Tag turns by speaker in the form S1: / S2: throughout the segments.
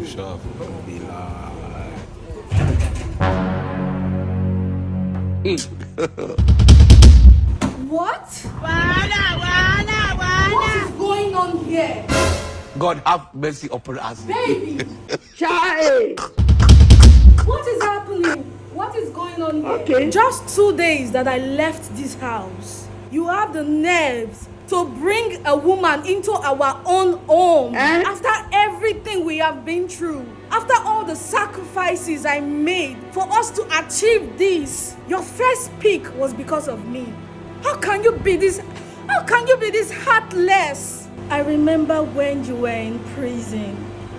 S1: sure.
S2: Don't be lie.
S3: What? What is going on here?
S1: God have mercy upon us.
S3: Baby!
S4: Child.
S3: What is happening? What is going on here?
S4: Okay.
S3: Just 2 days that I left this house. You have the nerves to bring a woman into our own home. After everything we have been through. After all the sacrifices I made for us to achieve this. Your first pick was because of me. How can you be this heartless? I remember when you were in prison.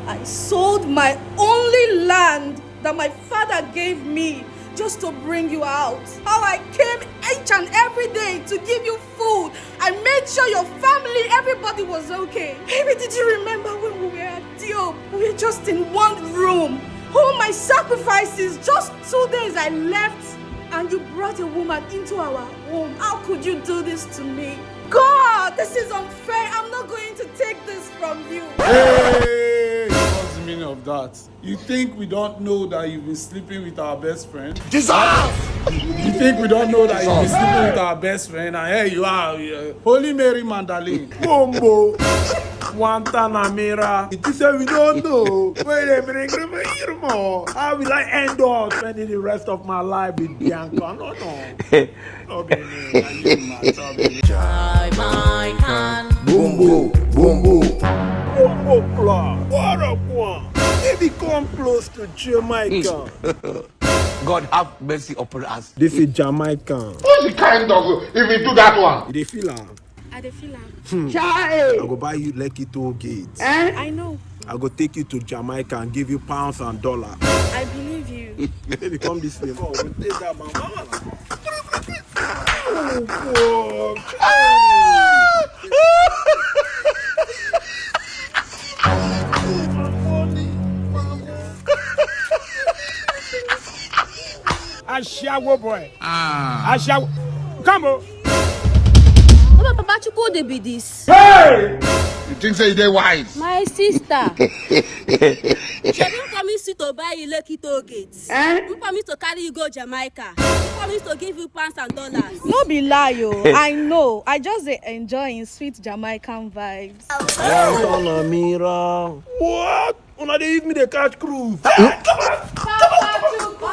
S3: I sold my only land that my father gave me just to bring you out. How I came each and every day to give you food. I made sure your family, everybody was okay. Baby, did you remember when we were at Dio? We were just in one room. All my sacrifices, just 2 days I left and you brought a woman into our home. How could you do this to me? God, this is unfair. I'm not going to take this from you.
S2: Hey! What's the meaning of that? You think we don't know that you've been sleeping with our best friend?
S1: Jesus!
S2: You think we don't know that you've been sleeping with our best friend? And here you are, Holy Mary Magdalene.
S5: Bombo. Guantanamera. It is we don't know. Wait a minute, here more. How will I end up spending the rest of my life with Bianca? No.
S1: Boom,
S5: Bombo club. What up, one? Maybe come close to Jamaica.
S1: God have mercy upon us.
S5: This is Jamaican.
S6: What's the kind of if you do that one?
S5: They feel am.
S3: I dey feel am.
S5: I go buy you Lekki toll gates.
S3: I know.
S5: I go take you to Jamaica and give you pounds and dollars.
S3: I believe you.
S5: Baby, come this way. Come, we'll take that man. Oh, Ashawo boy. Ashawo. Come on.
S7: Papa Chukwu dey be this.
S6: You think say they wise?
S7: My sister. Shebi promise you to buy you Lekki toll gates. Who promise to carry you go Jamaica? Who promise to give you pounds and dollars?
S3: No be lie, yo. I know. I just dey enjoy sweet Jamaican vibes.
S5: Guantanamera. What? Una dey give me the catch cruise.
S3: Papa Chukwu.